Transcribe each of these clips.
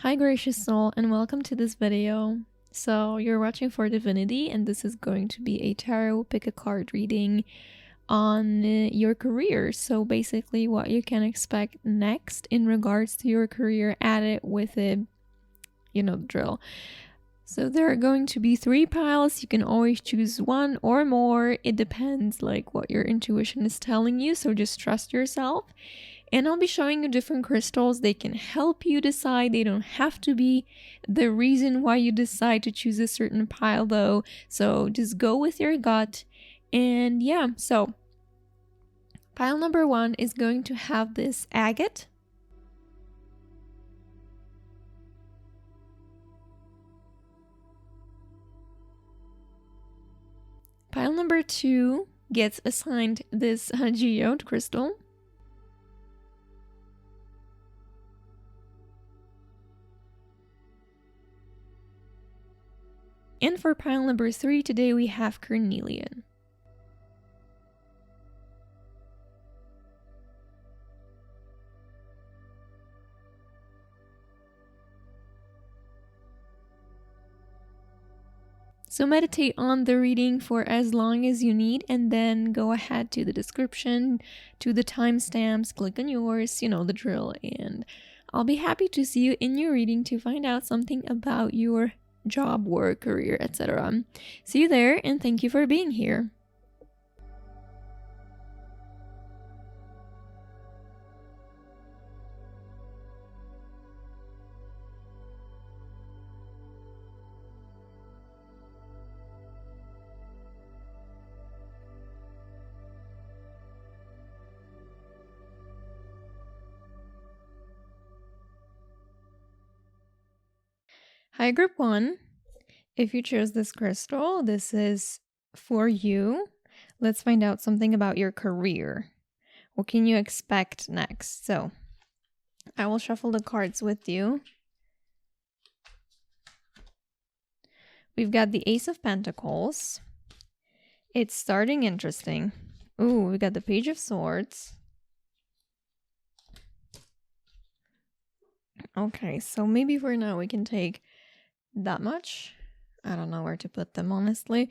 Hi gracious soul, and welcome to this video. So you're watching for Divinity, and this is going to be a tarot pick a card reading on your career. So basically what you can expect next in regards to your career, add it with it, you know the drill. So there are going to be 3 piles. You can always choose one or more. It depends like what your intuition is telling you, so just trust yourself. And I'll be showing you different crystals. They can help you decide. They don't have to be the reason why you decide to choose a certain pile though. So just go with your gut. And yeah, so pile number 1 is going to have this agate. Pile number 2 gets assigned this geode crystal. And for pile number 3 today we have carnelian. So meditate on the reading for as long as you need, and then go ahead to the description, to the timestamps, click on yours, you know the drill, and I'll be happy to see you in your reading to find out something about your job, work, career, etc. See you there, and thank you for being here. Hi group 1, if you chose this crystal, this is for you. Let's find out something about your career. What can you expect next? So I will shuffle the cards with you. We've got the Ace of Pentacles. It's starting interesting. Ooh, we got the Page of Swords. Okay, so maybe for now we can take that much. I don't know where to put them, honestly.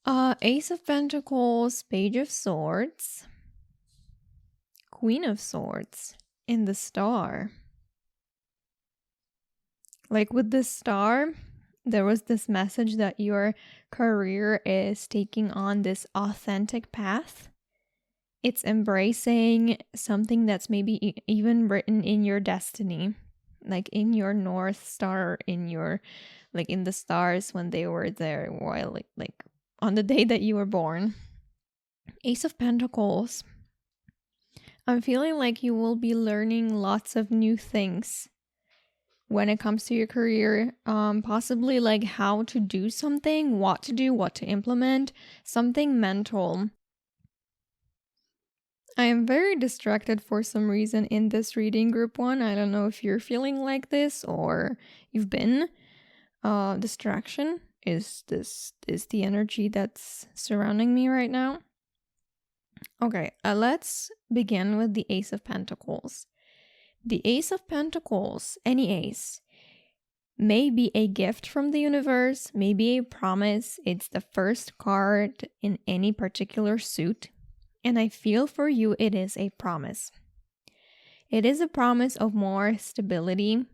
Ace of Pentacles, Page of Swords, Queen of Swords, and the Star. Like with the Star, there was this message that your career is taking on this authentic path. It's embracing something that's maybe even written in your destiny, like in your North Star, in your, like in the stars when they were there, while like on the day that you were born. Ace of Pentacles. I'm feeling like you will be learning lots of new things when it comes to your career, possibly like how to do something, what to do, what to implement, something mental. I am very distracted for some reason in this reading, group 1. I don't know if you're feeling like this or you've been. Distraction is the energy that's surrounding me right now. Okay, let's begin with the Ace of Pentacles. The Ace of Pentacles, any ace, may be a gift from the universe, maybe a promise. It's the first card in any particular suit. And I feel for you, it is a promise. It is a promise of more stability.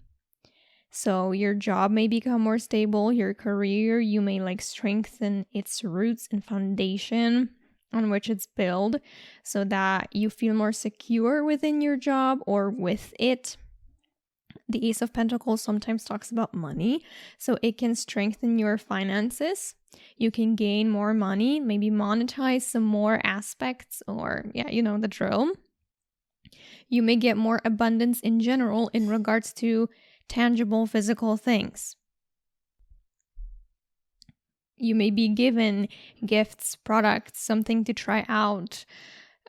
So your job may become more stable, your career, you may like strengthen its roots and foundation on which it's built so that you feel more secure within your job or with it. The Ace of Pentacles sometimes talks about money, so it can strengthen your finances. You can gain more money, maybe monetize some more aspects, or yeah, you know the drill. You may get more abundance in general in regards to tangible physical things. You may be given gifts, products, something to try out.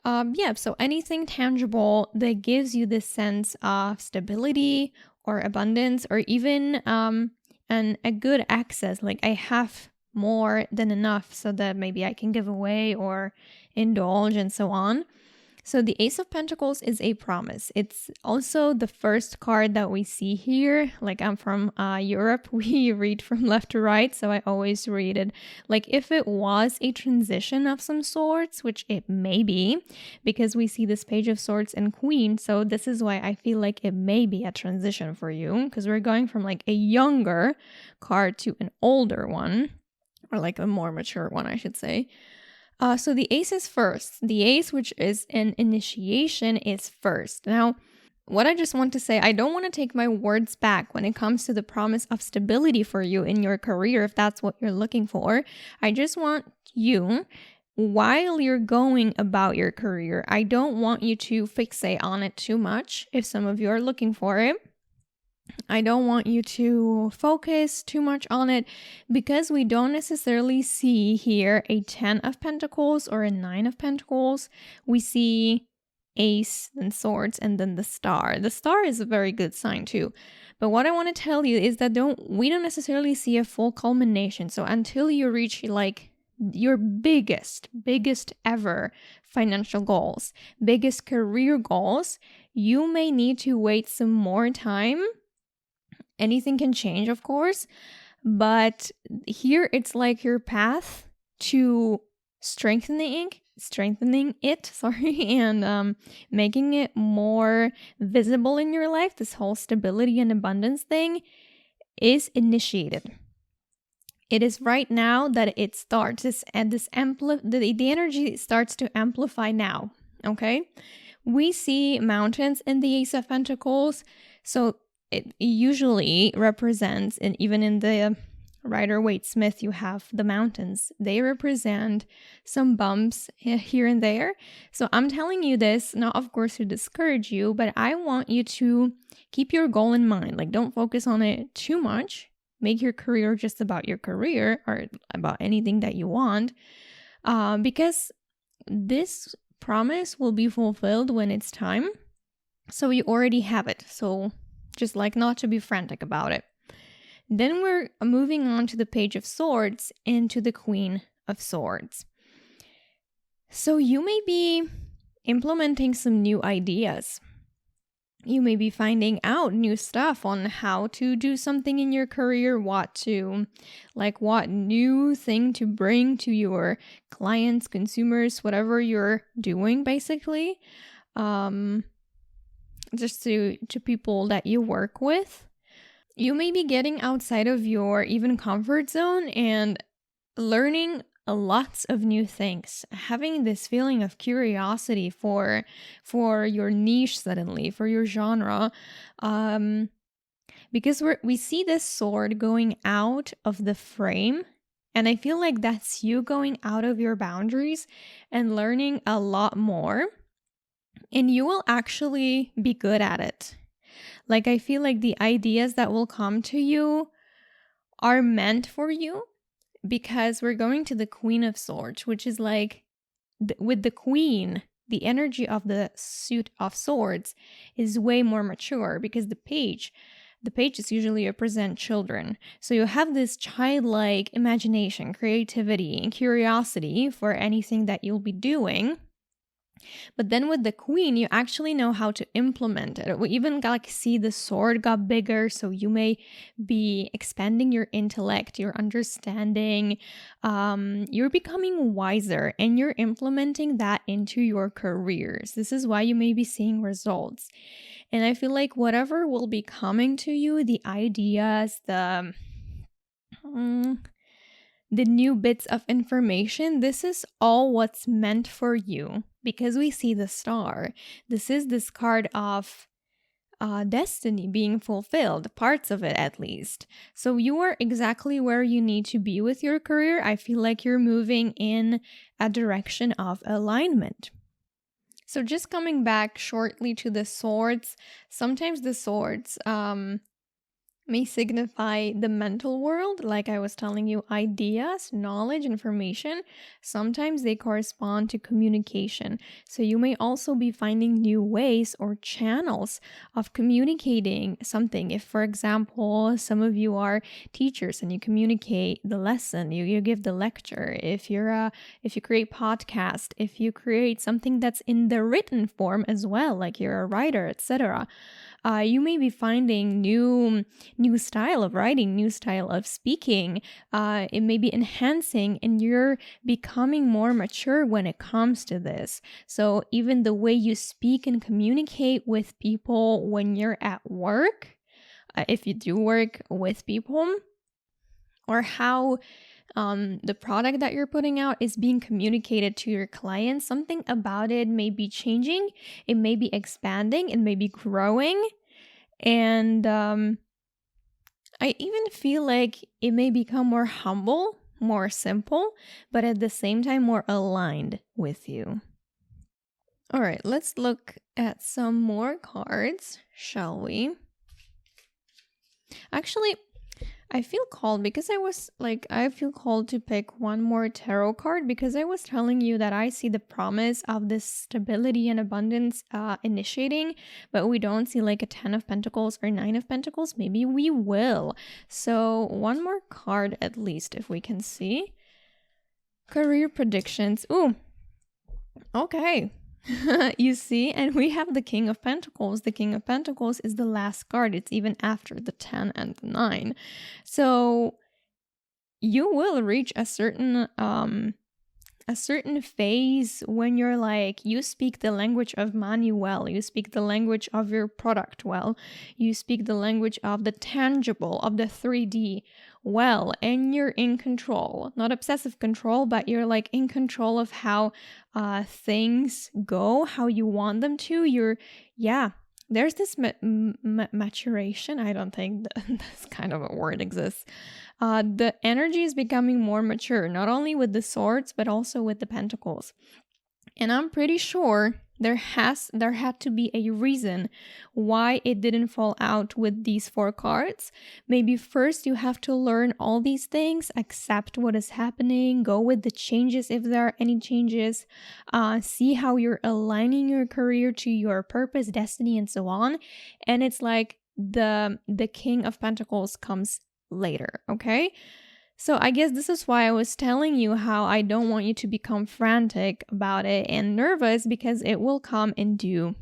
So anything tangible that gives you this sense of stability or abundance, or even a good access, like I have more than enough so that maybe I can give away or indulge and so on. So the Ace of Pentacles is a promise. It's also the first card that we see here. Like, I'm from Europe, we read from left to right, so I always read it like if it was a transition of some sorts, which it may be, because we see this Page of Swords and Queen. So this is why I feel like it may be a transition for you, because we're going from like a younger card to an older one, or like a more mature one, I should say. So the Ace is first. The Ace, which is an initiation, is first. Now, what I just want to say, I don't want to take my words back when it comes to the promise of stability for you in your career, if that's what you're looking for. I just want you, while you're going about your career, I don't want you to fixate on it too much if some of you are looking for it. I don't want you to focus too much on it, because we don't necessarily see here a 10 of Pentacles or a 9 of Pentacles. We see Ace, then Swords, and then the Star. The Star is a very good sign too. But what I want to tell you is that we don't necessarily see a full culmination. So until you reach like your biggest ever financial goals, biggest career goals, you may need to wait some more time. Anything can change, of course, but here it's like your path to strengthening it, and making it more visible in your life. This whole stability and abundance thing is initiated. It is right now that it starts, the energy starts to amplify now, okay? We see mountains in the Ace of Pentacles, so it usually represents, and even in the Rider-Waite-Smith, you have the mountains. They represent some bumps here and there. So I'm telling you this, not of course to discourage you, but I want you to keep your goal in mind. Like, don't focus on it too much. Make your career just about your career, or about anything that you want, because this promise will be fulfilled when it's time. So you already have it. So just like not to be frantic about it. Then we're moving on to the Page of Swords and to the Queen of Swords. So you may be implementing some new ideas. You may be finding out new stuff on how to do something in your career, what new thing to bring to your clients, consumers, whatever you're doing, basically. Just to people that you work with. You may be getting outside of your even comfort zone and learning lots of new things, having this feeling of curiosity for your niche suddenly, for your genre, because we see this sword going out of the frame, and I feel like that's you going out of your boundaries and learning a lot more. And you will actually be good at it. Like, I feel like the ideas that will come to you are meant for you, because we're going to the Queen of Swords, which is like, with the Queen, the energy of the suit of swords is way more mature, because the pages usually represent children. So you have this childlike imagination, creativity, and curiosity for anything that you'll be doing. But then with the Queen, you actually know how to implement it. We even see the sword got bigger, so you may be expanding your intellect, your understanding. You're becoming wiser, and you're implementing that into your careers. This is why you may be seeing results. And I feel like whatever will be coming to you, the ideas, the new bits of information, this is all what's meant for you, because we see the Star. This is this card of destiny being fulfilled, parts of it at least. So you are exactly where you need to be with your career. I feel like you're moving in a direction of alignment. So just coming back shortly to the swords, sometimes the swords may signify the mental world, like I was telling you, ideas, knowledge, information. Sometimes they correspond to communication. So you may also be finding new ways or channels of communicating something. If, for example, some of you are teachers and you communicate the lesson, you give the lecture. If you create podcast, if you create something that's in the written form as well, like you're a writer, etc. You may be finding new style of writing, new style of speaking. It may be enhancing, and you're becoming more mature when it comes to this. So even the way you speak and communicate with people when you're at work, if you do work with people, or how the product that you're putting out is being communicated to your clients, something about it may be changing, it may be expanding, it may be growing. And I even feel like it may become more humble, more simple, but at the same time more aligned with you. All right, let's look at some more cards, shall we? Actually, I feel called to pick one more tarot card, because I was telling you that I see the promise of this stability and abundance initiating, but we don't see like a 10 of Pentacles or 9 of Pentacles. Maybe we will. So one more card at least, if we can see. Career predictions. Ooh, okay. You see, and we have the King of Pentacles. The King of Pentacles is the last card. It's even after the 10 and the 9. So you will reach a certain phase when you're like, you speak the language of money well, you speak the language of your product well, you speak the language of the tangible, of the 3D well, and you're in control. Not obsessive control, but you're like in control of how things go, how you want them to. There's this maturation. I don't think this kind of a word exists. The energy is becoming more mature, not only with the swords, but also with the pentacles. And I'm pretty sure there had to be a reason why it didn't fall out with these 4 cards. Maybe first you have to learn all these things, accept what is happening, go with the changes if there are any changes, see how you're aligning your career to your purpose, destiny, and so on. And it's like the King of Pentacles comes later, okay? So I guess this is why I was telling you how I don't want you to become frantic about it and nervous, because it will come in due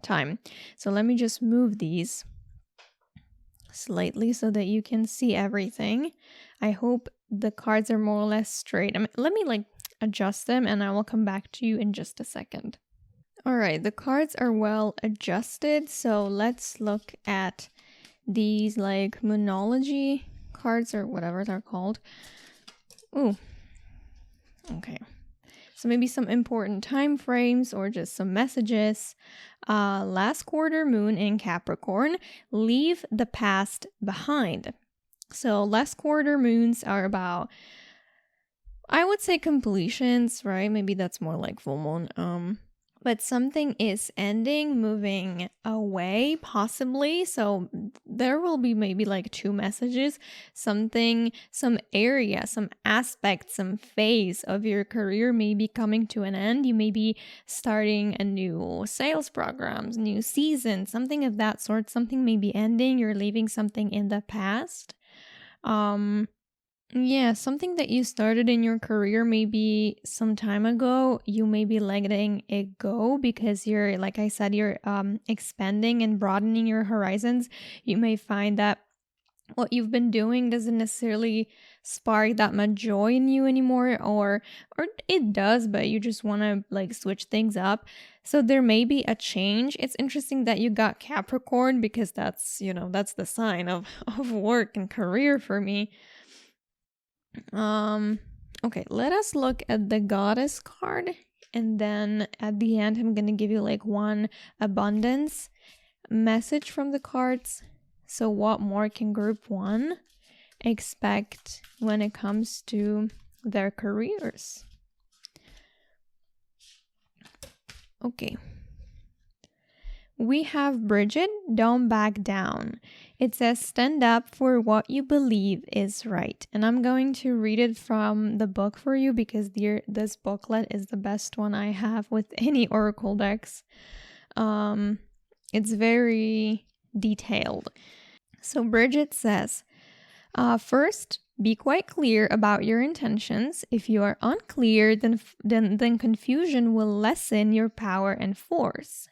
time. So let me just move these slightly so that you can see everything. I hope the cards are more or less straight. Let me adjust them and I will come back to you in just a second. All right, the cards are well adjusted. So let's look at these moonology cards or whatever they're called. Ooh. Okay. So maybe some important time frames or just some messages. Last quarter moon in Capricorn. Leave the past behind. So last quarter moons are about, I would say, completions, right? Maybe that's more like full moon. But something is ending, moving away, possibly. So there will be maybe 2 messages. Something, some area, some aspect, some phase of your career may be coming to an end. You may be starting a new sales programs, new season, something of that sort. Something may be ending. You're leaving something in the past. Yeah, something that you started in your career maybe some time ago, you may be letting it go because you're, like I said, you're expanding and broadening your horizons. You may find that what you've been doing doesn't necessarily spark that much joy in you anymore, or it does, but you just want to switch things up. So there may be a change. It's interesting that you got Capricorn, because that's the sign of work and career for me. Okay, let us look at the Goddess card, and then at the end I'm gonna give you one abundance message from the cards. So what more can group 1 expect when it comes to their careers? Okay, we have Bridget, don't back down. It says, stand up for what you believe is right. And I'm going to read it from the book for you because this booklet is the best one I have with any oracle decks. It's very detailed. So Bridget says, first, be quite clear about your intentions. If you are unclear, then confusion will lessen your power and force.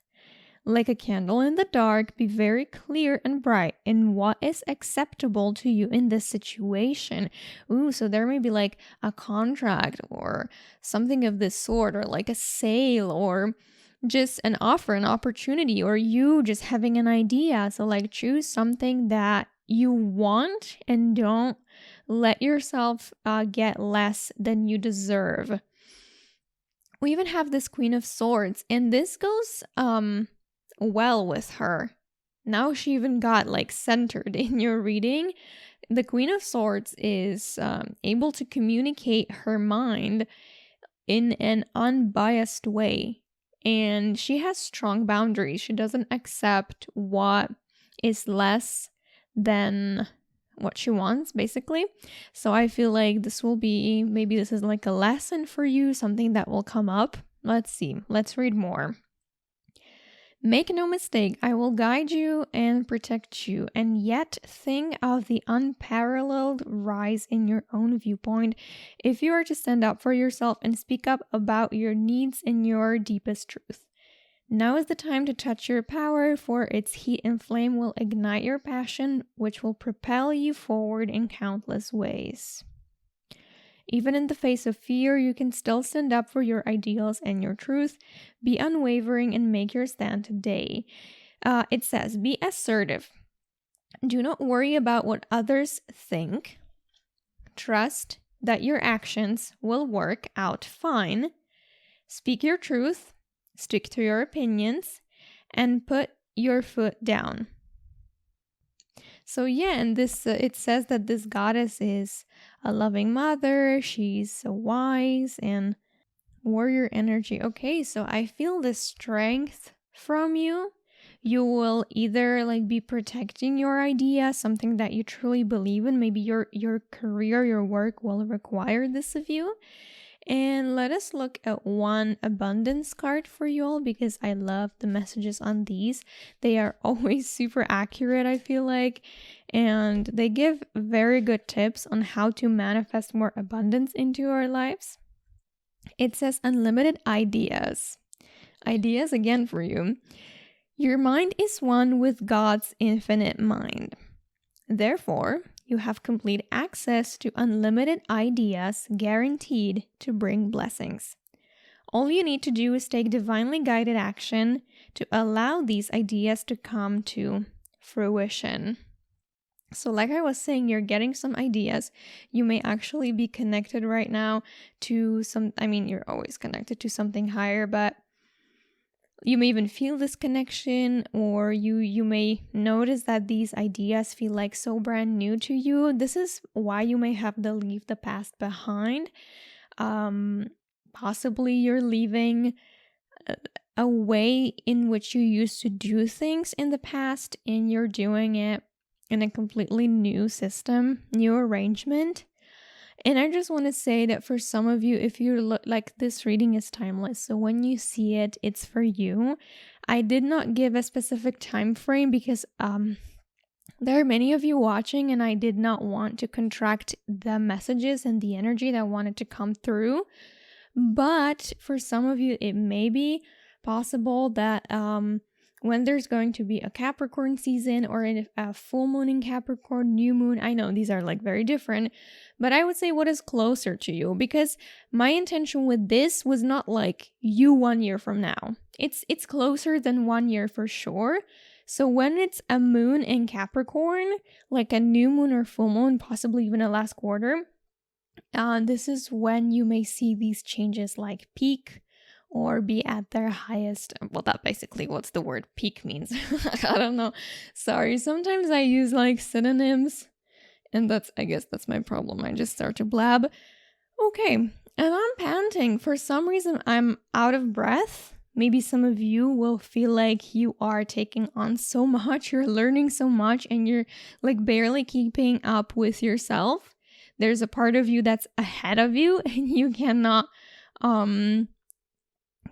Like a candle in the dark, be very clear and bright in what is acceptable to you in this situation. Ooh, so there may be like a contract or something of this sort, or like a sale, or just an offer, an opportunity, or you just having an idea. So like choose something that you want and don't let yourself get less than you deserve. We even have this Queen of Swords, and this goes well with her. Now she even got like centered in your reading. The Queen of Swords is able to communicate her mind in an unbiased way, and she has strong boundaries. She doesn't accept what is less than what she wants, basically. So I feel like maybe this is like a lesson for you, something that will come up. Let's see. Let's read more. Make no mistake, I will guide you and protect you, and yet think of the unparalleled rise in your own viewpoint if you are to stand up for yourself and speak up about your needs and your deepest truth. Now is the time to touch your power, for its heat and flame will ignite your passion, which will propel you forward in countless ways. Even in the face of fear, you can still stand up for your ideals and your truth. Be unwavering and make your stand today. It says, be assertive. Do not worry about what others think. Trust that your actions will work out fine. Speak your truth. Stick to your opinions. And put your foot down. So yeah, and this it says that this goddess is a loving mother. She's so wise and warrior energy. Okay, so I feel this strength from you. You will either like be protecting your idea, something that you truly believe in. Maybe your career, your work will require this of you. And let us look at one abundance card for you all, because I love the messages on these. They are always super accurate, I feel like, and they give very good tips on how to manifest more abundance into our lives. It says unlimited ideas. Ideas again for you. Your mind is one with God's infinite mind. Therefore, you have complete access to unlimited ideas guaranteed to bring blessings. All you need to do is take divinely guided action to allow these ideas to come to fruition. So like I was saying, you're getting some ideas. You may actually be connected right now to you're always connected to something higher, but you may even feel this connection, or you may notice that these ideas feel like so brand new to you. This is why you may have to leave the past behind. Possibly you're leaving a way in which you used to do things in the past, and you're doing it in a completely new system, new arrangement. And I just want to say that for some of you, if you look like this reading is timeless, so when you see it, it's for you. I did not give a specific time frame because there are many of you watching, and I did not want to contract the messages and the energy that wanted to come through. But for some of you, it may be possible that when there's going to be a Capricorn season, or a full moon in Capricorn, new moon, I know these are like very different, but I would say what is closer to you, because my intention with this was not like you 1 year from now. It's closer than 1 year for sure. So when it's a moon in Capricorn, like a new moon or full moon, possibly even a last quarter, this is when you may see these changes like peak or be at their highest. Well, that basically what's the word peak means. I don't know. Sorry. Sometimes I use like synonyms, and I guess that's my problem. I just start to blab. Okay. And I'm panting. For some reason, I'm out of breath, maybe some of you will feel like you are taking on so much, you're learning so much, and you're like barely keeping up with yourself. There's a part of you that's ahead of you and you cannot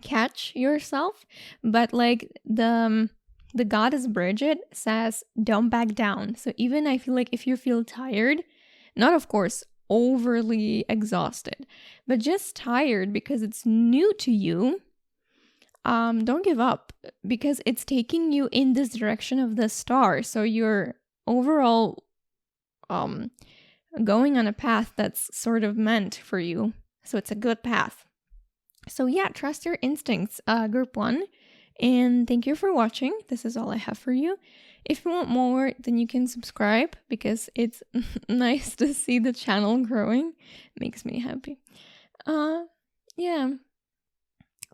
catch yourself. But like the goddess Bridget says, don't back down. So even I feel like if you feel tired, not of course overly exhausted, but just tired because it's new to you, don't give up, because it's taking you in this direction of the star. So you're overall going on a path that's sort of meant for you. So it's a good path. So yeah, trust your instincts, group 1. And thank you for watching. This is all I have for you. If you want more, then you can subscribe, because it's nice to see the channel growing. It makes me happy. Yeah.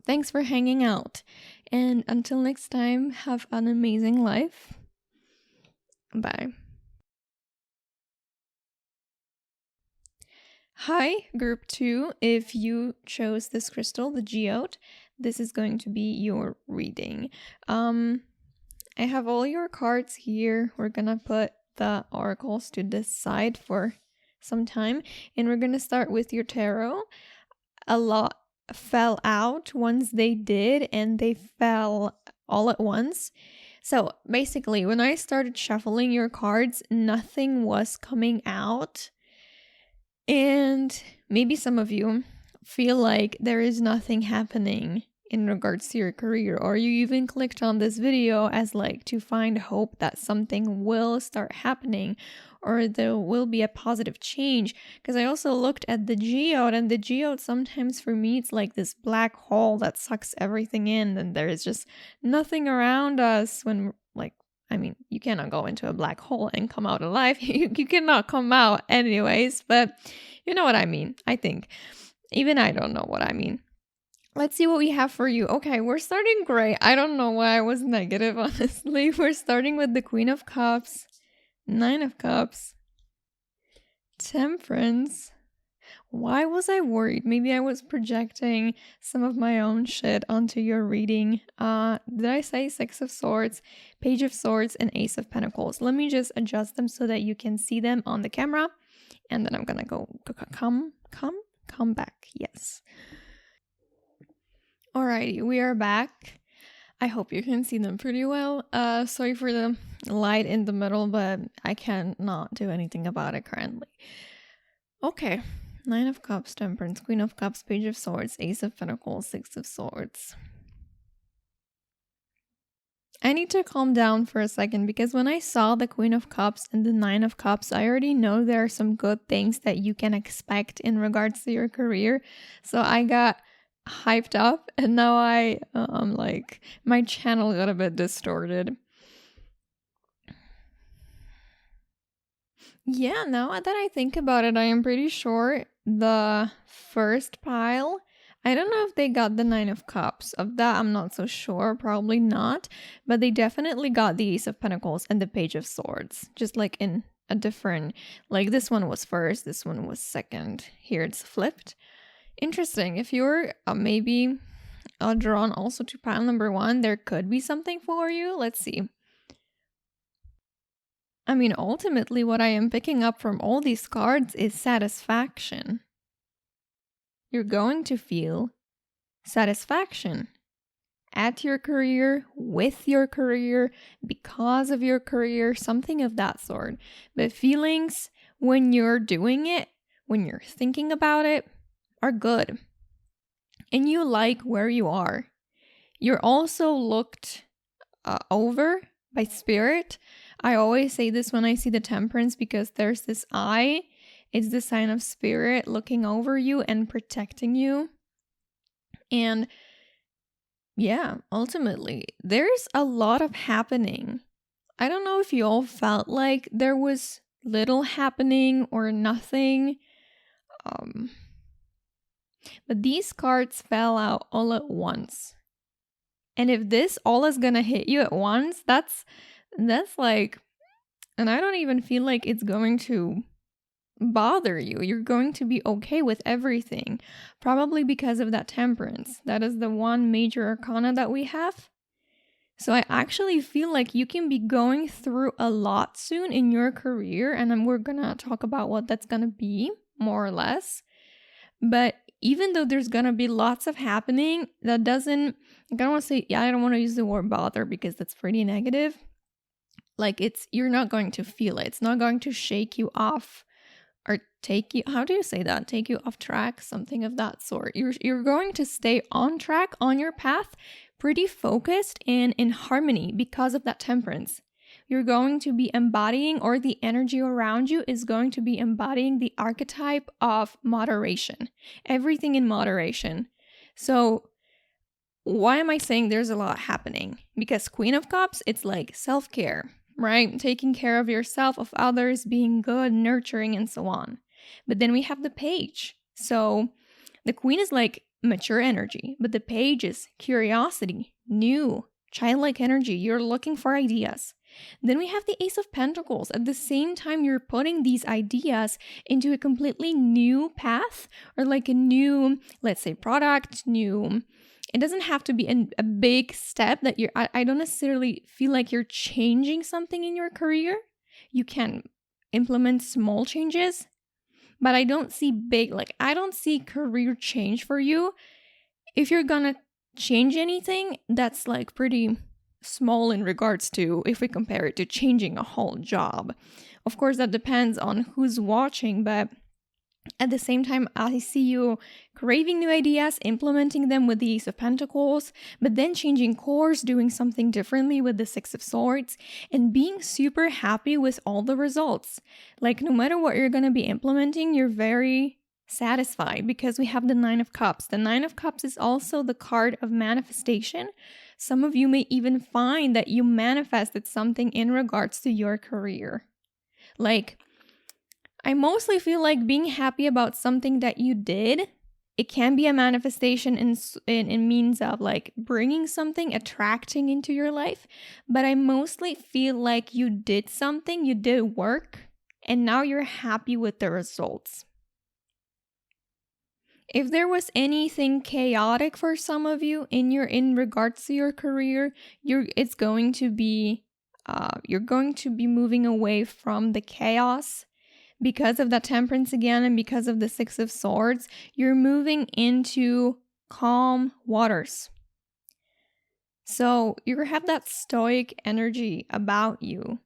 Thanks for hanging out. And until next time, have an amazing life. Bye. Hi, group 2. If you chose this crystal, the geode, this is going to be your reading. I have all your cards here. We're gonna put the oracles to this side for some time, and we're gonna start with your tarot. A lot fell out once they did, and they fell all at once. So basically, when I started shuffling your cards, nothing was coming out. And maybe some of you feel like there is nothing happening in regards to your career, or you even clicked on this video as like to find hope that something will start happening, or there will be a positive change. Because I also looked at the geode, and the geode sometimes for me it's like this black hole that sucks everything in, and there is just nothing around us. When like, I mean, you cannot go into a black hole and come out alive. You cannot come out anyways, but you know what I mean, I think. Even I don't know what I mean. Let's see what we have for you. Okay, we're starting great. I don't know why I was negative, honestly. We're starting with the Queen of Cups, 9 of Cups, Temperance. Why was I worried? Maybe I was projecting some of my own shit onto your reading. Did I say 6 of Swords, Page of Swords, and Ace of Pentacles? Let me just adjust them so that you can see them on the camera. And then I'm gonna come back. Yes. Alrighty, we are back. I hope you can see them pretty well. Sorry for the light in the middle, but I cannot do anything about it currently. Okay, 9 of Cups, Temperance, Queen of Cups, Page of Swords, Ace of Pentacles, 6 of Swords. I need to calm down for a second, because when I saw the Queen of Cups and the 9 of Cups, I already know there are some good things that you can expect in regards to your career. So I got hyped up, and now like my channel got a bit distorted. Yeah, now that I think about it, I am pretty sure the first pile, I don't know if they got the 9 of Cups. Of that, I'm not so sure. Probably not. But they definitely got the Ace of Pentacles and the Page of Swords. Just like in a different, like this one was first, this one was second. Here it's flipped. Interesting. If you're maybe drawn also to pile number 1, there could be something for you. Let's see. I mean, ultimately, what I am picking up from all these cards is satisfaction. You're going to feel satisfaction at your career, with your career, because of your career, something of that sort. But feelings when you're doing it, when you're thinking about it, are good. And you like where you are. You're also looked over by spirit. I always say this when I see the Temperance, because there's this eye. It's the sign of spirit looking over you and protecting you. And yeah, ultimately, there's a lot of happening. I don't know if you all felt like there was little happening or nothing. But these cards fell out all at once. And if this all is gonna hit you at once, that's like, and I don't even feel like it's going to bother you. You're going to be okay with everything, probably because of that temperance. That is the one major arcana that we have. So I actually feel like you can be going through a lot soon in your career, and we're gonna talk about what that's gonna be, more or less. But even though there's gonna be lots of happening, that doesn't, I don't want to say, I don't want to use the word bother because that's pretty negative. Like you're not going to feel it. It's not going to shake you off or take you, how do you say that? Take you off track, something of that sort. You're going to stay on track, on your path, pretty focused and in harmony because of that temperance. You're going to be embodying, or the energy around you is going to be embodying the archetype of moderation. Everything in moderation. So why am I saying there's a lot happening? Because Queen of Cups, it's like self-care, right? Taking care of yourself, of others, being good, nurturing, and so on. But then we have the Page. So the Queen is like mature energy, but the Page is curiosity, new, childlike energy. You're looking for ideas. Then we have the Ace of Pentacles. At the same time, you're putting these ideas into a completely new path, or like a new, let's say, product, new. It doesn't have to be a big step that I don't necessarily feel like you're changing something in your career. You can implement small changes, but I don't see big, like I don't see career change for you. If you're gonna change anything, that's like pretty small in regards to, if we compare it to changing a whole job. Of course, that depends on who's watching, but at the same time, I see you craving new ideas, implementing them with the Ace of Pentacles, but then changing course, doing something differently with the Six of Swords, and being super happy with all the results. Like no matter what you're going to be implementing, you're very satisfied because we have the Nine of Cups. The Nine of Cups is also the card of manifestation. Some of you may even find that you manifested something in regards to your career. Like, I mostly feel like being happy about something that you did, it can be a manifestation in means of like bringing something, attracting into your life. But I mostly feel like you did something, you did work, and now you're happy with the results. If there was anything chaotic for some of you in regards to your career, you're going to be moving away from the chaos. Because of that temperance again, and because of the Six of Swords, you're moving into calm waters. So you have that stoic energy about you.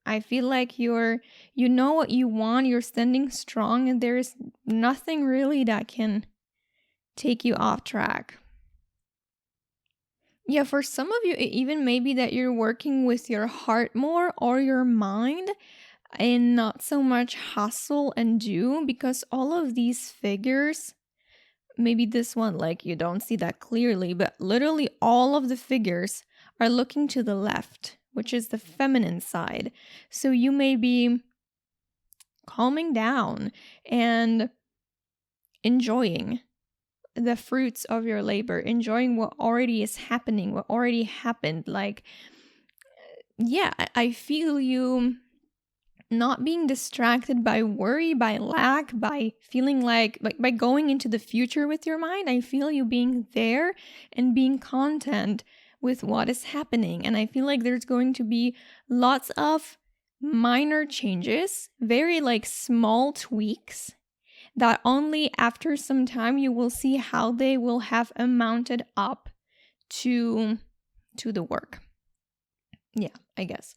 I feel like you know what you want, you're standing strong, and there's nothing really that can take you off track. Yeah, for some of you, it even may be that you're working with your heart more, or your mind, and not so much hustle and do, because all of these figures, maybe this one, like you don't see that clearly, but literally all of the figures are looking to the left, which is the feminine side. So you may be calming down and enjoying the fruits of your labor, enjoying what already is happening, what already happened. Like, yeah, I feel you not being distracted by worry, by lack, by feeling like by going into the future with your mind. I feel you being there and being content with what is happening. And I feel like there's going to be lots of minor changes, very like small tweaks, that only after some time you will see how they will have amounted up to the work. Yeah, I guess.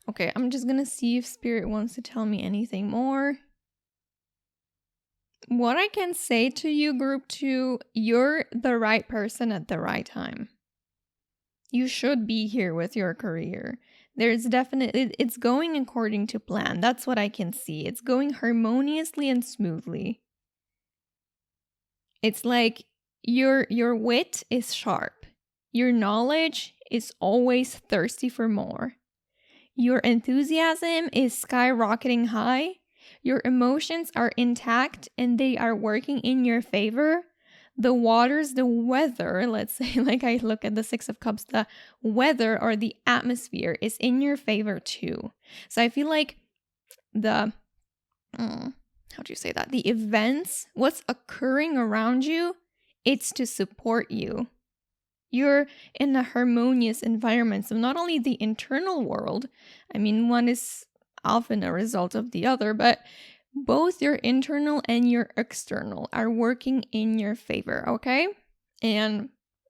Okay, I'm just gonna see if Spirit wants to tell me anything more. What I can say to you, Group 2, you're the right person at the right time. You should be here with your career. There's definitely, it's going according to plan. That's what I can see. It's going harmoniously and smoothly. It's like your wit is sharp. Your knowledge is always thirsty for more. Your enthusiasm is skyrocketing high. Your emotions are intact and they are working in your favor. the waters, the weather, let's say, like I look at the Six of Cups, the weather or the atmosphere is in your favor too. So I feel like the, how do you say that? The events, what's occurring around you, it's to support you. You're in a harmonious environment. So not only the internal world, I mean, one is often a result of the other, but both your internal and your external are working in your favor, okay? And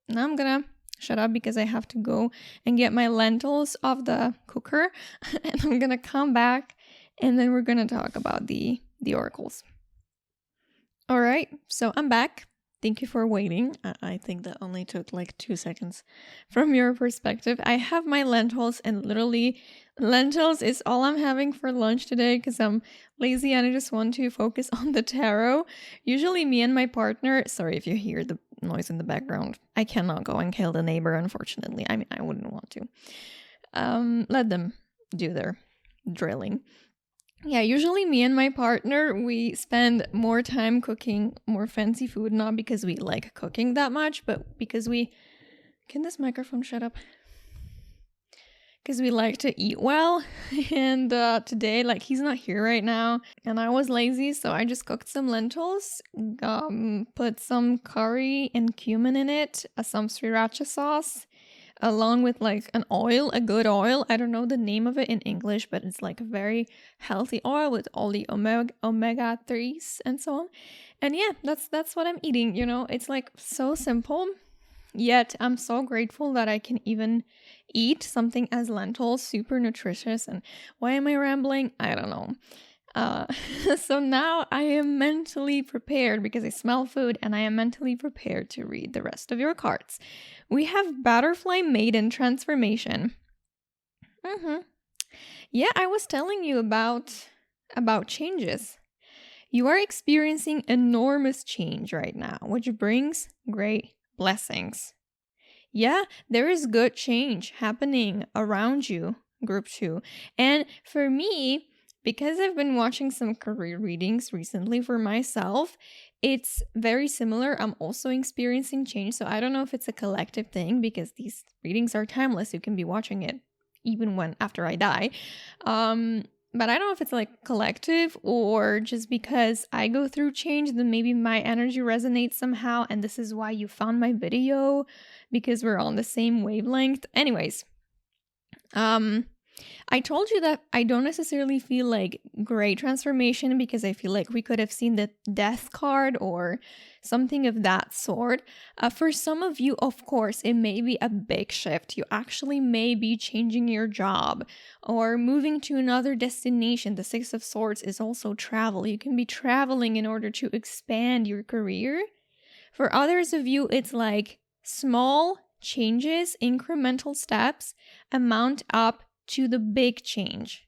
now I'm gonna shut up because I have to go and get my lentils off the cooker. And I'm gonna come back and then we're gonna talk about the oracles. All right, so I'm back. Thank you for waiting. I think that only took like 2 seconds from your perspective. I have my lentils, and literally lentils is all I'm having for lunch today because I'm lazy and I just want to focus on the tarot. Usually me and my partner, sorry if you hear the noise in the background, I cannot go and kill the neighbor, unfortunately. I mean, I wouldn't want to. Let them do their drilling. Yeah, usually me and my partner, we spend more time cooking more fancy food, not because we like cooking that much, but because we... Can this microphone shut up? Because we like to eat well. And today, like, he's not here right now, and I was lazy, so I just cooked some lentils, put some curry and cumin in it, some sriracha sauce, along with like an oil, a good oil. I don't know the name of it in English, but it's like a very healthy oil with all the omega-3s and so on. And yeah, that's what I'm eating, you know. It's like so simple, yet I'm so grateful that I can even eat something as lentils, super nutritious. And why am I rambling? I don't know. So now I am mentally prepared because I smell food, and I am mentally prepared to read the rest of your cards. We have Butterfly Maiden Transformation. Yeah, I was telling you about changes. You are experiencing enormous change right now, which brings great blessings. Yeah, there is good change happening around you, group 2. And for me, because I've been watching some career readings recently for myself, it's very similar. I'm also experiencing change. So I don't know if it's a collective thing because these readings are timeless. You can be watching it even after I die. But I don't know if it's like collective or just because I go through change, then maybe my energy resonates somehow. And this is why you found my video, because we're on the same wavelength. Anyways, I told you that I don't necessarily feel like great transformation because I feel like we could have seen the death card or something of that sort. For some of you, of course, it may be a big shift. You actually may be changing your job or moving to another destination. The Six of Swords is also travel. You can be traveling in order to expand your career. For others of you, it's like small changes, incremental steps amount up to the big change.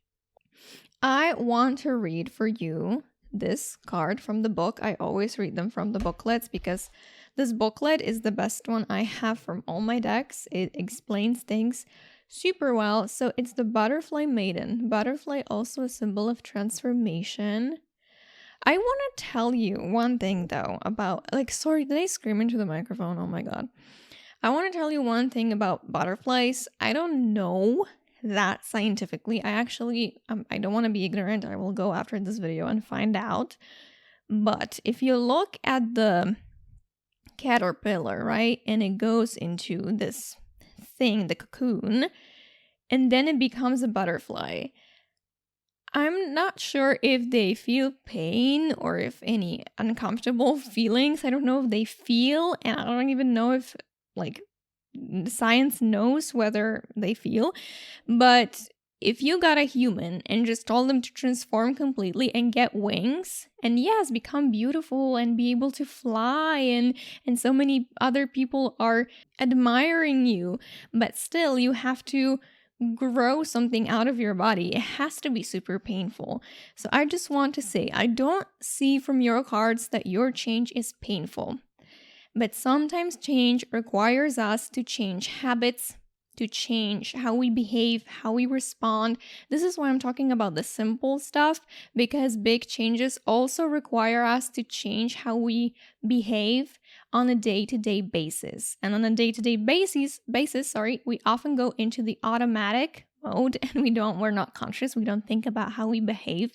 I want to read for you this card from the book. I always read them from the booklets because this booklet is the best one I have from all my decks. It explains things super well. So it's the Butterfly Maiden. Butterfly, also a symbol of transformation. I want to tell you one thing though about, sorry, did I scream into the microphone? Oh my God. I want to tell you one thing about butterflies. I don't know that scientifically. I don't want to be ignorant. I will go after this video and find out. But if you look at the caterpillar, right, and it goes into this thing, the cocoon, and then it becomes a butterfly, I'm not sure if they feel pain or if any uncomfortable feelings. I don't know if they feel, and I don't even know if science knows whether they feel. But if you got a human and just told them to transform completely and get wings and yes, become beautiful and be able to fly and so many other people are admiring you, but still you have to grow something out of your body, it has to be super painful. So I just want to say, I don't see from your cards that your change is painful. But sometimes change requires us to change habits, to change how we behave, how we respond. This is why I'm talking about the simple stuff, because big changes also require us to change how we behave on a day-to-day basis. And on a day-to-day basis, we often go into the automatic mode and we're not conscious. We don't think about how we behave.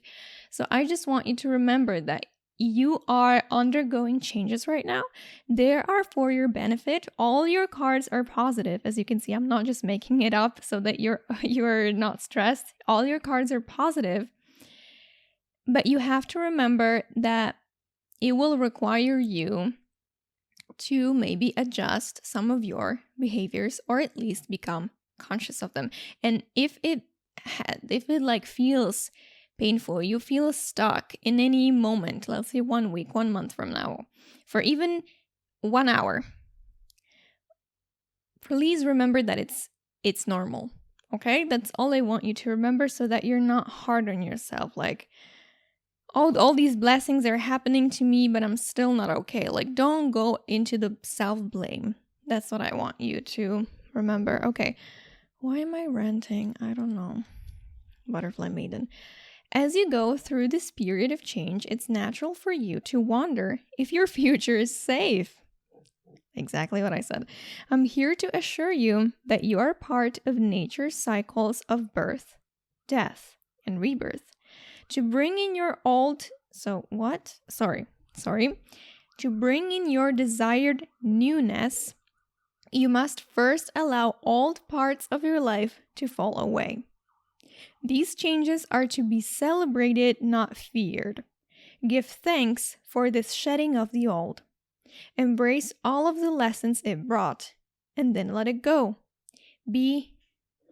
So I just want you to remember that you are undergoing changes right now. They are for your benefit. All your cards are positive. As you can see, I'm not just making it up so that you're not stressed. All your cards are positive. But you have to remember that it will require you to maybe adjust some of your behaviors, or at least become conscious of them. And if it like feels painful, you feel stuck in any moment, let's say 1 week, 1 month from now, for even 1 hour, please remember that it's normal. Okay, that's all I want you to remember, so that you're not hard on yourself. Like, all these blessings are happening to me, but I'm still not okay. Like, don't go into the self-blame. That's what I want you to remember. Okay, why am I ranting? I don't know. Butterfly Maiden. As you go through this period of change, it's natural for you to wonder if your future is safe. Exactly what I said. I'm here to assure you that you are part of nature's cycles of birth, death, and rebirth. To bring in your To bring in your desired newness, you must first allow old parts of your life to fall away. These changes are to be celebrated, not feared. Give thanks for this shedding of the old. Embrace all of the lessons it brought, and then let it go. Be,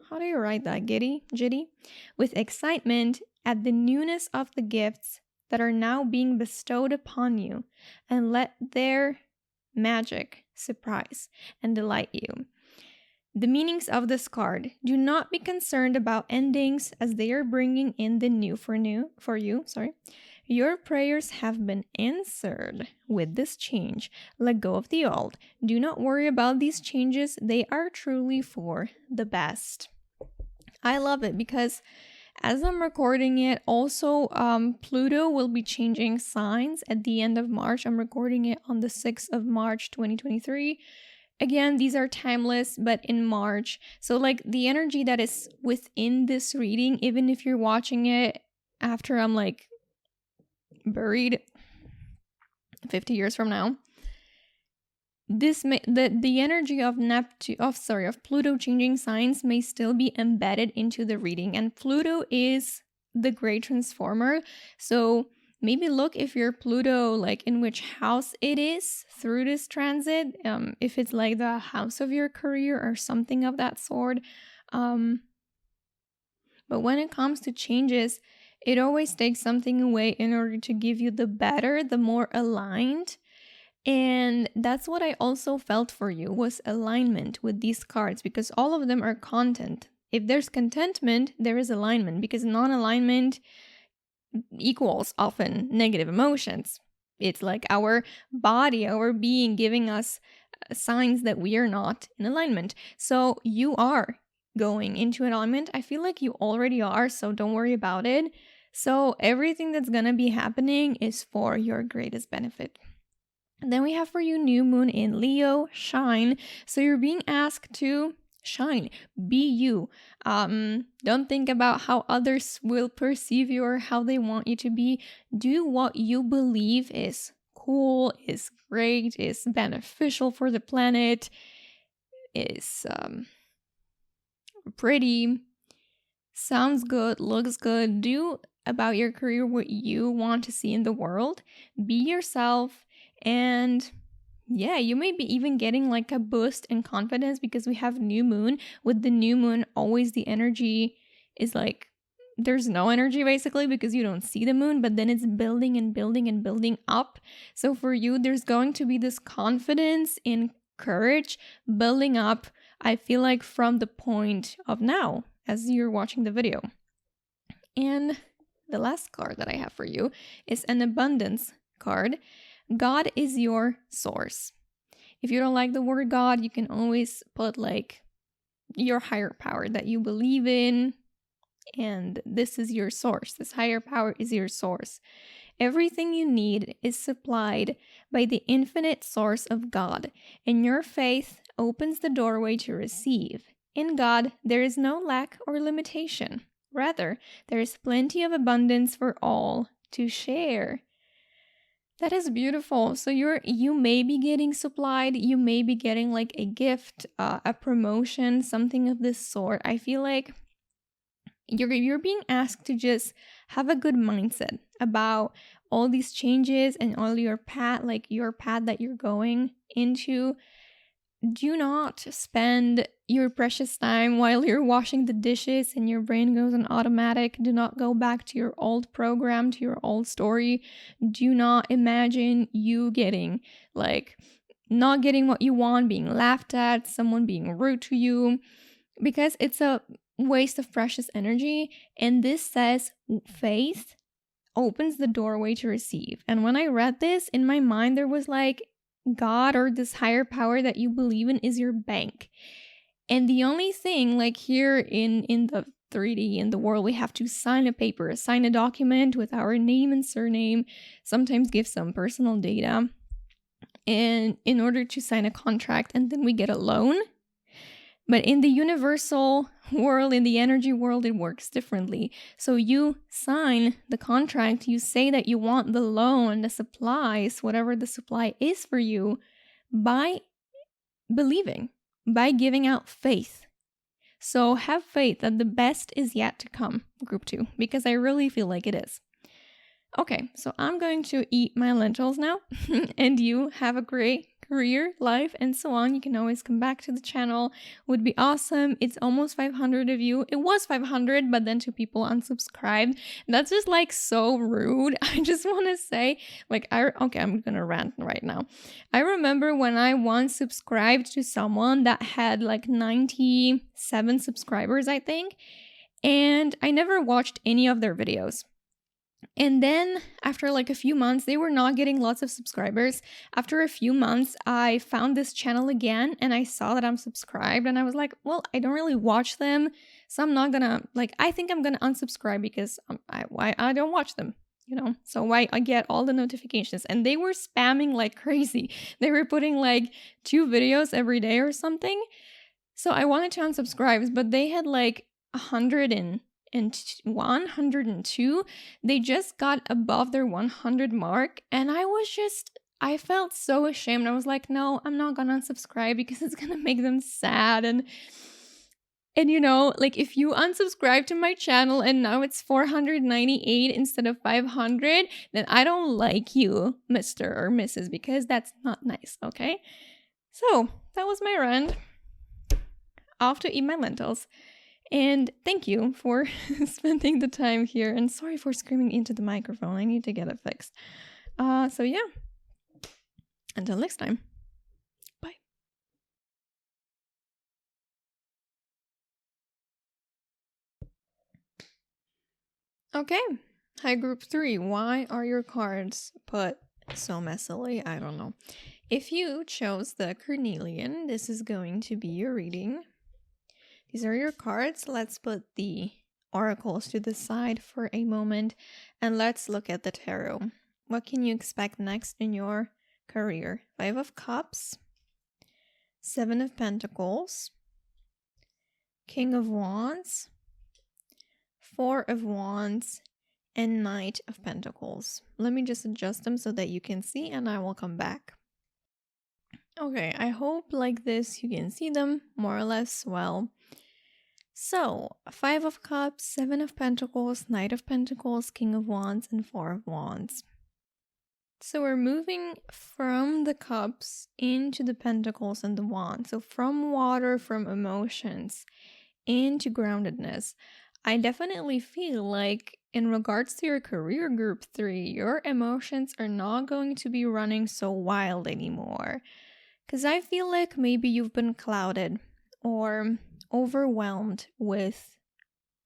how do you write that, giddy? With excitement at the newness of the gifts that are now being bestowed upon you, and let their magic surprise and delight you. The meanings of this card: do not be concerned about endings, as they are bringing in the new for you. Your prayers have been answered with this change. Let go of the old. Do not worry about these changes. They are truly for the best. I love it because as I'm recording it, also Pluto will be changing signs at the end of March. I'm recording it on the 6th of March, 2023. Again, these are timeless, but in March. So like the energy that is within this reading, even if you're watching it after I'm like buried 50 years from now, the energy of Pluto changing signs may still be embedded into the reading. And Pluto is the great transformer. So maybe look if your Pluto, like in which house it is through this transit, if it's like the house of your career or something of that sort. But when it comes to changes, it always takes something away in order to give you the better, the more aligned. And that's what I also felt for you, was alignment with these cards, because all of them are content. If there's contentment, there is alignment, because non-alignment equals often negative emotions. It's like our body, our being giving us signs that we are not in alignment. So you are going into alignment. I feel like you already are, so don't worry about it. So everything that's gonna be happening is for your greatest benefit. And then we have for you new moon in Leo, shine. So you're being asked to shine, be you. Don't think about how others will perceive you or how they want you to be. Do what you believe is cool, is great, is beneficial for the planet, is pretty, sounds good, looks good. Do about your career what you want to see in the world. Be yourself. And yeah, you may be even getting like a boost in confidence because we have new moon. With the new moon, always the energy is like, there's no energy basically because you don't see the moon, but then it's building and building and building up. So for you, there's going to be this confidence and courage building up, I feel like, from the point of now as you're watching the video. And the last card that I have for you is an abundance card. God is your source. If you don't like the word God, you can always put like your higher power that you believe in, and this is your source. This higher power is your source. Everything you need is supplied by the infinite source of God, and your faith opens the doorway to receive. In God, there is no lack or limitation. Rather, there is plenty of abundance for all to share. That is beautiful. So you may be getting supplied, you may be getting like a gift, a promotion, something of this sort. I feel like you're being asked to just have a good mindset about all these changes and all your path that you're going into. Do not spend your precious time while you're washing the dishes and your brain goes on automatic. Do not go back to your old program, to your old story. Do not imagine you getting not getting what you want, being laughed at, someone being rude to you, because it's a waste of precious energy. And this says faith opens the doorway to receive. And when I read this, in my mind there was like, God or this higher power that you believe in is your bank. And the only thing, like here in the 3D, in the world, we have to sign a paper, sign a document with our name and surname, sometimes give some personal data, and in order to sign a contract, and then we get a loan. But in the universal world, in the energy world, it works differently. So you sign the contract, you say that you want the loan, the supplies, whatever the supply is for you, by believing, by giving out faith. So have faith that the best is yet to come, group 2, because I really feel like it is. Okay, so I'm going to eat my lentils now, and you have a great career, life, and so on. You can always come back to the channel. Would be awesome. It's almost 500 of you. It was 500, but then 2 people unsubscribed. That's just like so rude. I just want to say, I'm gonna rant right now. I remember when I once subscribed to someone that had like 97 subscribers, I think, and I never watched any of their videos. And then after like a few months, they were not getting lots of subscribers. After a few months, I found this channel again and I saw that I'm subscribed, and I was like, well, I don't really watch them, so I'm not gonna, I think I'm gonna unsubscribe because I don't watch them, so why I get all the notifications. And they were spamming like crazy. They were putting like 2 videos every day or something. So I wanted to unsubscribe, but they had like 102. They just got above their 100 mark, and I felt so ashamed. I was like, no, I'm not gonna unsubscribe because it's gonna make them sad. And if you unsubscribe to my channel and now it's 498 instead of 500, then I don't like you, Mr. or Mrs., because that's not nice, okay? So that was my rant. Off to eat my lentils. And thank you for spending the time here. And sorry for screaming into the microphone. I need to get it fixed. So yeah. Until next time. Bye. Okay. Hi, group 3. Why are your cards put so messily? I don't know. If you chose the Carnelian, this is going to be your reading. These are your cards. Let's put the oracles to the side for a moment and let's look at the tarot. What can you expect next in your career? 5 of Cups, 7 of Pentacles, King of Wands, 4 of Wands, and Knight of Pentacles. Let me just adjust them so that you can see, and I will come back. Okay, I hope like this you can see them more or less well. So, 5 of Cups, 7 of Pentacles, Knight of Pentacles, King of Wands, and 4 of Wands. So we're moving from the Cups into the Pentacles and the Wands. So from water, from emotions, into groundedness. I definitely feel like in regards to your career, group 3, your emotions are not going to be running so wild anymore. Because I feel like maybe you've been clouded or overwhelmed with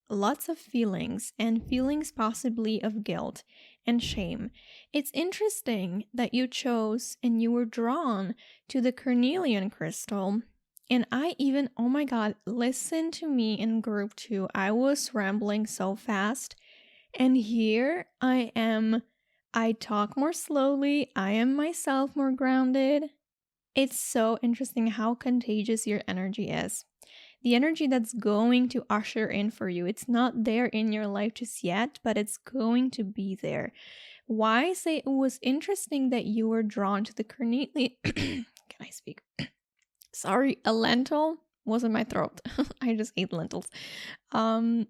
lots of feelings, and feelings possibly of guilt and shame. It's interesting that you chose and you were drawn to the carnelian crystal And I even, oh my God, listen to me in group 2. I was rambling so fast. And here I am. I talk more slowly. I am myself more grounded. It's so interesting how contagious your energy is. The energy that's going to usher in for you. It's not there in your life just yet, but it's going to be there. Why I say it was interesting that you were drawn to the carnelian. Can I speak? Sorry, a lentil was in my throat. I just ate lentils. Why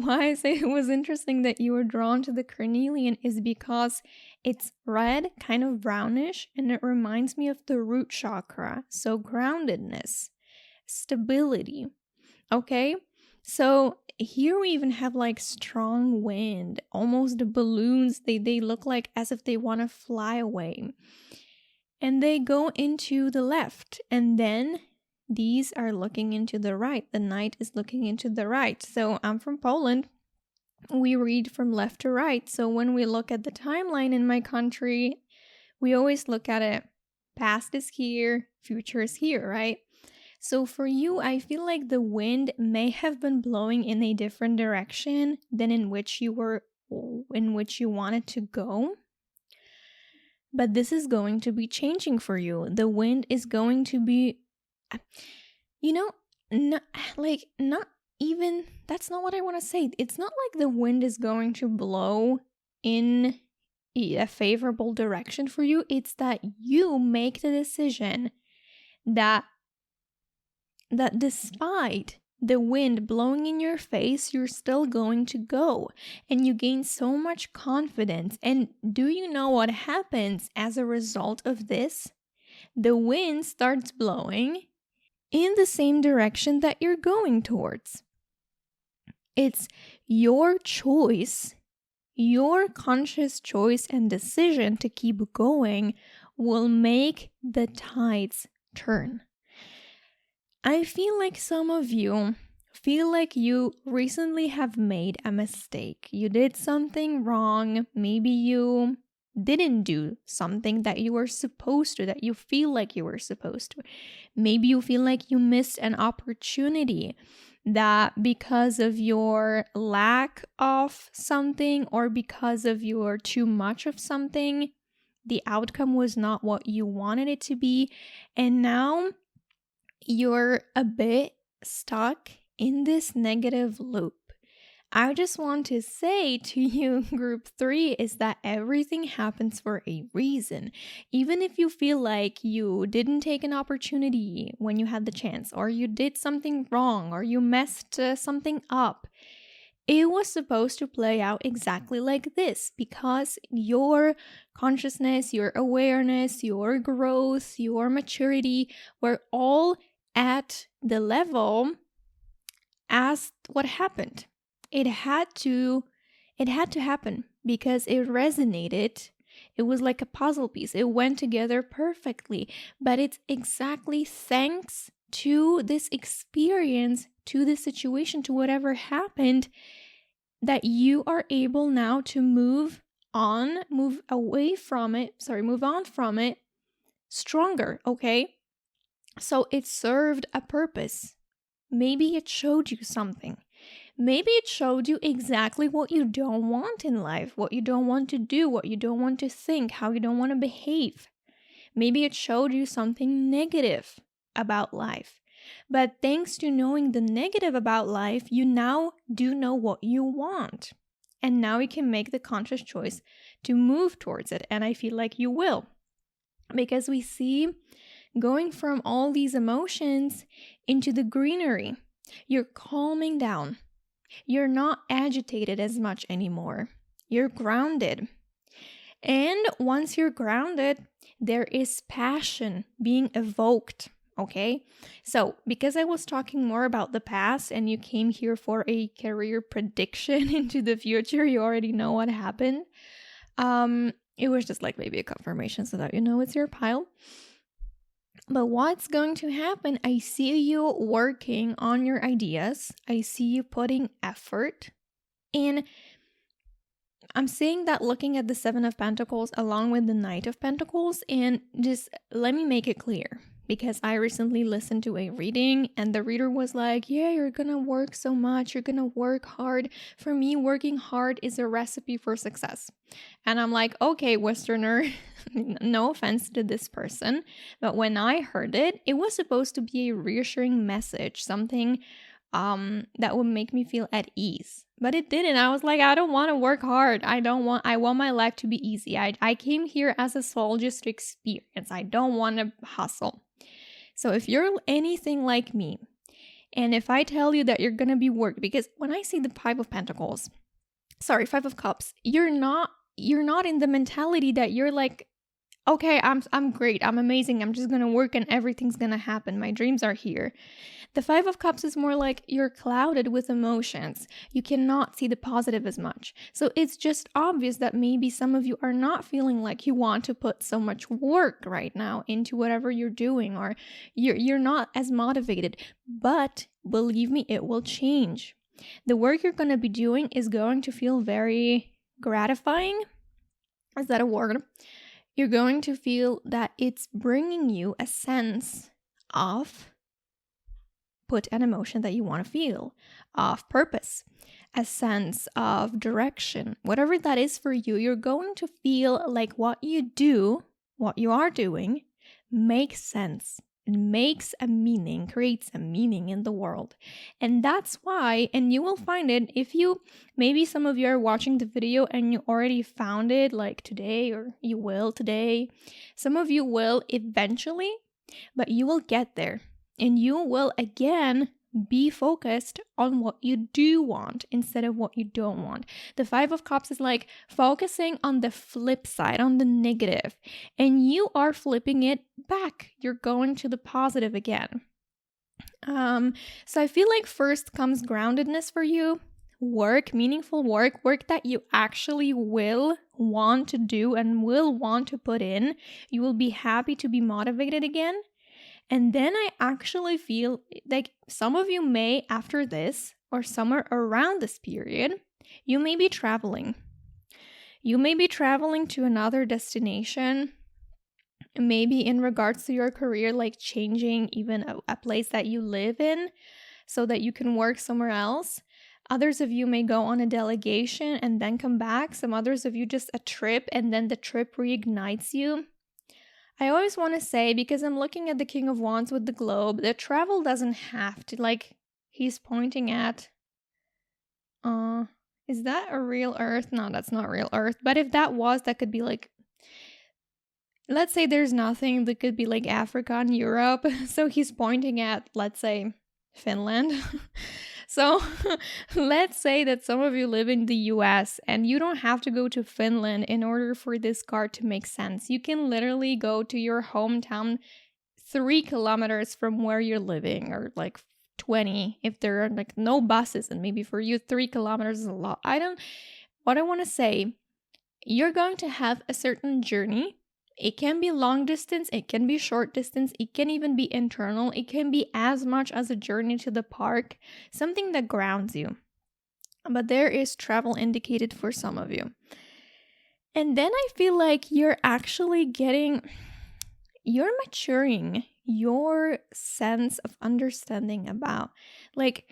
I say it was interesting that you were drawn to the carnelian is because it's red, kind of brownish, and it reminds me of the root chakra. So groundedness, stability. Okay, so here we even have like strong wind, almost the balloons. They look like as if they want to fly away. And they go into the left, and then these are looking into the right. The knight is looking into the right. So I'm from Poland. We read from left to right. So when we look at the timeline in my country, we always look at it. Past is here, future is here, right? So for you, I feel like the wind may have been blowing in a different direction than in which you wanted to go. But this is going to be changing for you. The wind is going to be, not even, that's not what I want to say. It's not like the wind is going to blow in a favorable direction for you. It's that you make the decision that despite the wind blowing in your face, you're still going to go, and you gain so much confidence. And do you know what happens as a result of this? The wind starts blowing in the same direction that you're going towards. It's your choice, your conscious choice and decision to keep going will make the tides turn. I feel like some of you feel like you recently have made a mistake. You did something wrong. Maybe you didn't do something that you were supposed to, that you feel like you were supposed to. Maybe you feel like you missed an opportunity, that because of your lack of something or because of your too much of something, the outcome was not what you wanted it to be. And now you're a bit stuck in this negative loop. I just want to say to you, group 3, is that everything happens for a reason. Even if you feel like you didn't take an opportunity when you had the chance, or you did something wrong, or you messed something up, it was supposed to play out exactly like this, because your consciousness, your awareness, your growth, your maturity were all at the level as what happened. It had to happen because it resonated. It was like a puzzle piece. It went together perfectly. But it's exactly thanks to this experience, to this situation, to whatever happened, that you are able now to move on from it stronger, okay? So it served a purpose. Maybe it showed you something. Maybe it showed you exactly what you don't want in life, what you don't want to do, what you don't want to think, how you don't want to behave. Maybe it showed you something negative about life. But thanks to knowing the negative about life, you now do know what you want. And now you can make the conscious choice to move towards it. And I feel like you will. Because we see going from all these emotions into the greenery. You're calming down. You're not agitated as much anymore. You're grounded. And once you're grounded, there is passion being evoked, okay? So, because I was talking more about the past and you came here for a career prediction into the future, you already know what happened. It was just like maybe a confirmation so that you know it's your pile. But what's going to happen? I see you working on your ideas. I see you putting effort. And I'm saying that looking at the 7 of Pentacles along with the Knight of Pentacles, and just let me make it clear. because I recently listened to a reading and the reader was like, yeah, you're gonna work so much, you're gonna work hard. For me, working hard is a recipe for success. And I'm like, okay, Westerner, no offense to this person, but when I heard it, it was supposed to be a reassuring message, something that would make me feel at ease. But it didn't. I was like, I don't want to work hard. I want my life to be easy. I came here as a soul just to experience. I don't want to hustle. So if you're anything like me, and if I tell you that you're going to be worked, because when I see the Five of Cups, you're not in the mentality that you're like, okay, I'm great, I'm amazing, I'm just gonna work and everything's gonna happen, my dreams are here. The Five of Cups is more like you're clouded with emotions. You cannot see the positive as much. So it's just obvious that maybe some of you are not feeling like you want to put so much work right now into whatever you're doing, or you're not as motivated. But believe me, it will change. The work you're going to be doing is going to feel very gratifying. Is that a word? You're going to feel that it's bringing you a sense of, put an emotion that you want to feel, of purpose, a sense of direction. Whatever that is for you, you're going to feel like what you are doing makes sense. It makes a meaning, creates a meaning in the world. And that's why, and you will find it if you, maybe some of you are watching the video and you already found it like today, or you will today. Some of you will eventually, but you will get there. And you will again be focused on what you do want instead of what you don't want. The Five of Cups is like focusing on the flip side, on the negative, and you are flipping it back. You're going to the positive again. So I feel like first comes groundedness for you. Work, meaningful work that you actually will want to do and will want to put in. You will be happy to be motivated again. And then I actually feel like some of you may, after this, or somewhere around this period, you may be traveling. You may be traveling to another destination, maybe in regards to your career, like changing even a place that you live in so that you can work somewhere else. Others of you may go on a delegation and then come back. Some others of you just a trip, and then the trip reignites you. I always want to say, because I'm looking at the King of Wands with the globe, that travel doesn't have to, like, he's pointing at, is that a real Earth? No, that's not real Earth. But if that was, that could be like, let's say there's nothing, that could be like Africa and Europe. So he's pointing at, let's say, Finland. So let's say that some of you live in the US and you don't have to go to Finland in order for this card to make sense. You can literally go to your hometown 3 kilometers from where you're living, or like 20 if there are like no buses, and maybe for you 3 kilometers is a lot. What I want to say, you're going to have a certain journey. It can be long distance, it can be short distance, it can even be internal, it can be as much as a journey to the park, something that grounds you. But there is travel indicated for some of you. And then I feel like you're maturing your sense of understanding about, like,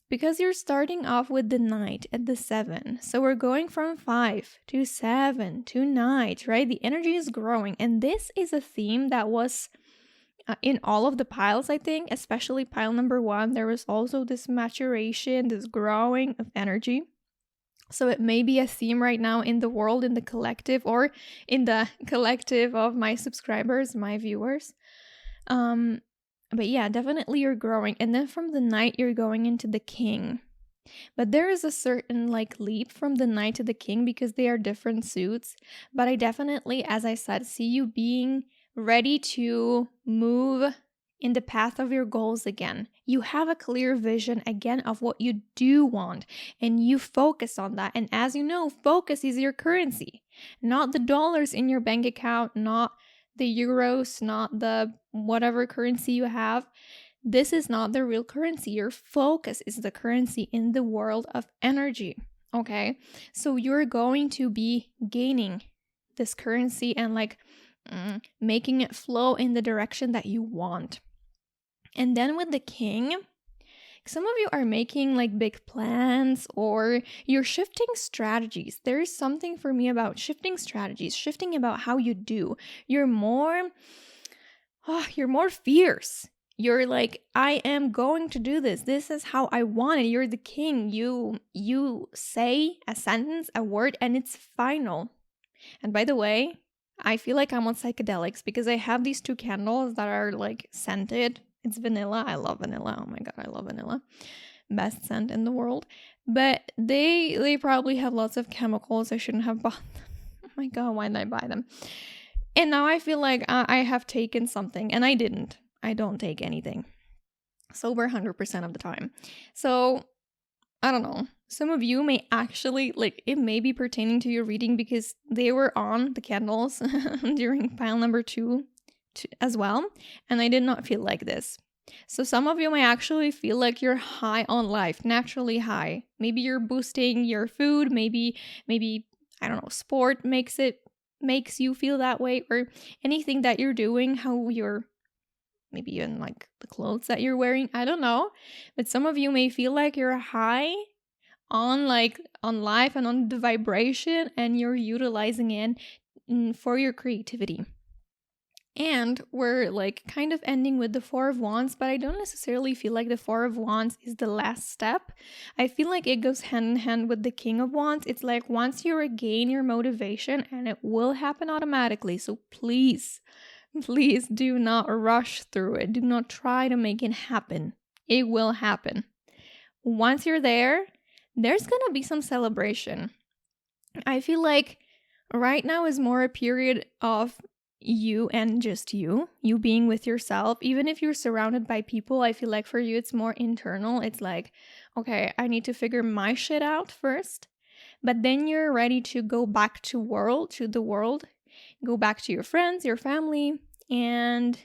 because you're starting off with the Knight at the 7. So we're going from 5 to 7 to Knight, right? The energy is growing. And this is a theme that was in all of the piles, I think, especially pile number 1. There was also this maturation, this growing of energy. So it may be a theme right now in the world, in the collective, or in the collective of my subscribers, my viewers. But yeah, definitely you're growing. And then from the Knight, you're going into the King. But there is a certain like leap from the Knight to the King because they are different suits. But I definitely, as I said, see you being ready to move in the path of your goals again. You have a clear vision again of what you do want, and you focus on that. And as you know, focus is your currency, not the dollars in your bank account, not the euros, not the whatever currency you have. This is not the real currency. Your focus is the currency in the world of energy. Okay, so you're going to be gaining this currency and like making it flow in the direction that you want. And then with the King, some of you are making like big plans, or you're shifting strategies. There is something for me about shifting strategies, shifting about how you do. You're more fierce. You're like, I am going to do this. This is how I want it. You're the king. You say a sentence, a word, and it's final. And by the way, I feel like I'm on psychedelics because I have these 2 candles that are like scented. It's vanilla. I love vanilla. Oh my God, I love vanilla. Best scent in the world. But they probably have lots of chemicals. I shouldn't have bought them. Oh my God, why did I buy them? And now I feel like I have taken something, and I didn't. I don't take anything. Sober 100% of the time. So, I don't know. Some of you may actually, like, it may be pertaining to your reading because they were on the candles during pile number 2 as well. And I did not feel like this. So some of you may actually feel like you're high on life, naturally high. Maybe you're boosting your food. Maybe, I don't know, sport makes you feel that way, or anything that you're doing, how you're maybe even like the clothes that you're wearing. I don't know. But some of you may feel like you're high on life and on the vibration, and you're utilizing it for your creativity. And we're like kind of ending with the 4 of Wands, but I don't necessarily feel like the 4 of Wands is the last step. I feel like it goes hand in hand with the King of Wands. It's like once you regain your motivation, and it will happen automatically. So please do not rush through it. Do not try to make it happen. It will happen. Once you're there, there's gonna be some celebration. I feel like right now is more a period of you and just you being with yourself. Even if you're surrounded by people, I feel like for you it's more internal. It's like, okay, I need to figure my shit out first, but then you're ready to go back to the world, go back to your friends, your family, and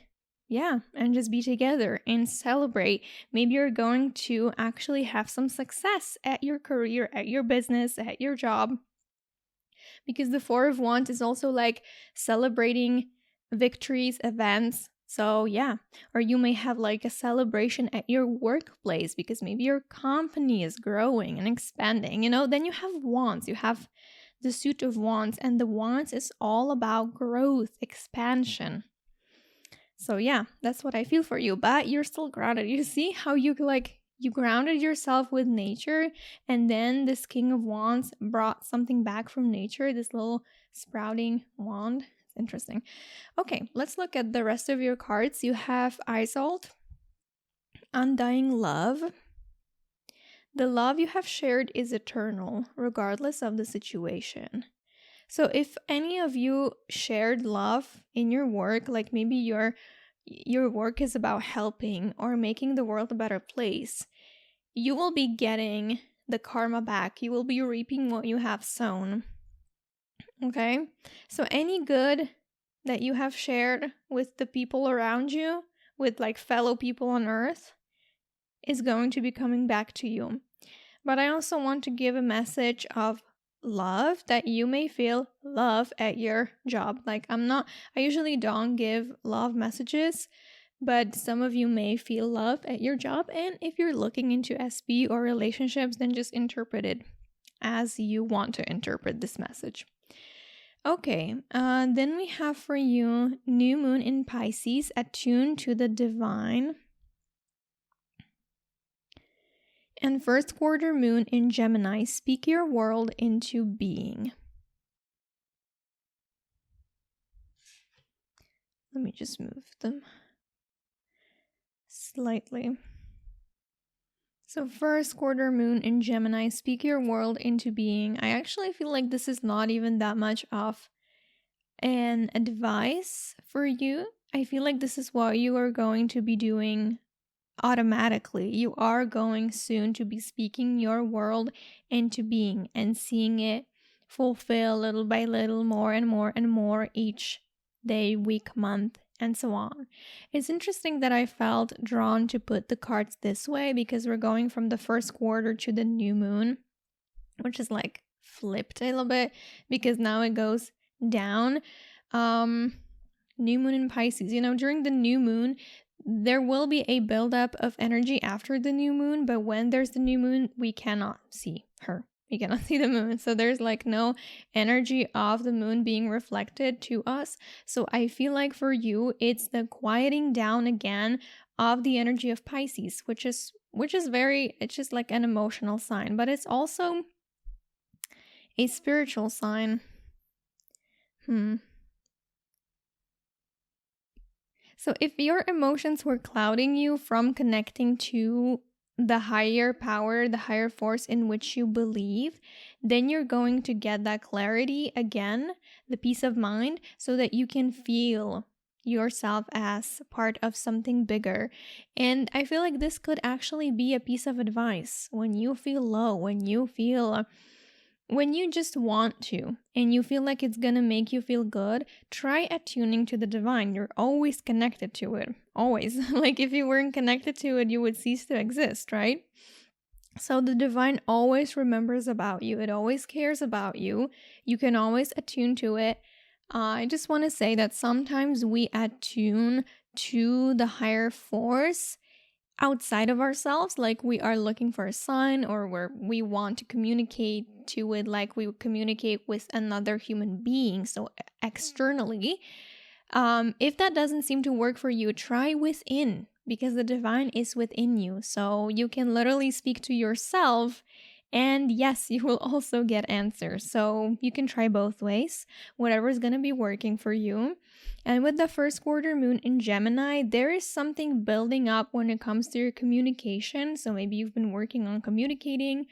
just be together and celebrate. Maybe you're going to actually have some success at your career, at your business, at your job. Because the 4 of Wands is also like celebrating victories, events. So or you may have like a celebration at your workplace because maybe your company is growing and expanding. Then you have Wands. You have the Suit of Wands, and the Wands is all about growth, expansion. So that's what I feel for you. But you're still grounded. You see how you grounded yourself with nature, and then this King of Wands brought something back from nature, this little sprouting wand. It's interesting. Okay, let's look at the rest of your cards. You have Isolde, Undying Love. The love you have shared is eternal, regardless of the situation. So if any of you shared love in your work, like maybe your work is about helping or making the world a better place, you will be getting the karma back. You will be reaping what you have sown. Okay? So any good that you have shared with the people around you, with like fellow people on earth, is going to be coming back to you. But I also want to give a message of love, that you may feel love at your job. Like I usually don't give love messages, but some of you may feel love at your job. And if you're looking into SB or relationships, then just interpret it as you want to interpret this message. Okay, then we have for you New Moon in Pisces, attuned to the divine. And first quarter moon in Gemini, speak your world into being. Let me just move them slightly. So first quarter moon in Gemini, speak your world into being. I actually feel like this is not even that much of an advice for you. I feel like this is what you are going to be doing automatically. You are going soon to be speaking your world into being and seeing it fulfill little by little, more and more and more each day, week, month, and so on. It's interesting that I felt drawn to put the cards this way because we're going from the first quarter to the new moon, which is like flipped a little bit because now it goes down. new moon in Pisces. During the new moon, there will be a buildup of energy after the new moon, but when there's the new moon, we cannot see her. We cannot see the moon. So there's like no energy of the moon being reflected to us. So I feel like for you, it's the quieting down again of the energy of Pisces, which is very, it's just like an emotional sign, but it's also a spiritual sign. So if your emotions were clouding you from connecting to the higher power, the higher force in which you believe, then you're going to get that clarity again, the peace of mind, so that you can feel yourself as part of something bigger. And I feel like this could actually be a piece of advice when you feel low, when you just want to, and you feel like it's gonna make you feel good, try attuning to the divine. You're always connected to it. Always. Like if you weren't connected to it, you would cease to exist, right? So the divine always remembers about you. It always cares about you. You can always attune to it. I just want to say that sometimes we attune to the higher force outside of ourselves, like we are looking for a sign, or where we want to communicate to it like we would communicate with another human being, so externally. If that doesn't seem to work for you, try within, because the divine is within you. So you can literally speak to yourself, and yes, you will also get answers. So you can try both ways, whatever is going to be working for you. And with the first quarter moon in Gemini, there is something building up when it comes to your communication. So maybe you've been working on communicating.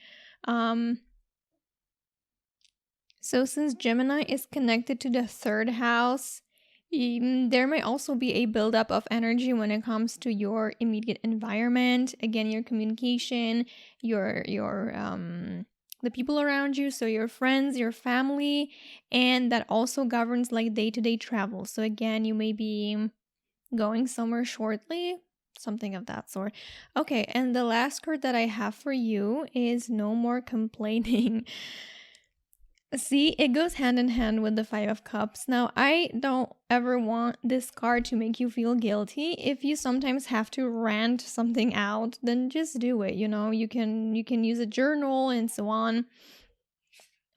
So since Gemini is connected to the third house, there may also be a buildup of energy when it comes to your immediate environment. Again, your communication, your the people around you, so your friends, your family, and that also governs like day-to-day travel. So again, you may be going somewhere shortly, something of that sort. Okay, and the last card that I have for you is no more complaining. See, it goes hand in hand with the Five of Cups. Now, I don't ever want this card to make you feel guilty. If you sometimes have to rant something out, then just do it. You can use a journal and so on.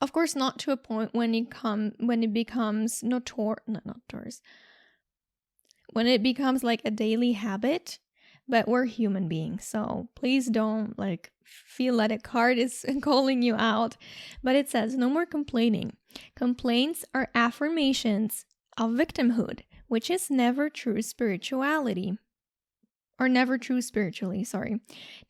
Of course, not to a point when it becomes when it becomes like a daily habit. But we're human beings, so please don't feel that a card is calling you out. But it says, no more complaining. Complaints are affirmations of victimhood, which is never true spirituality. Or never true spiritually, sorry.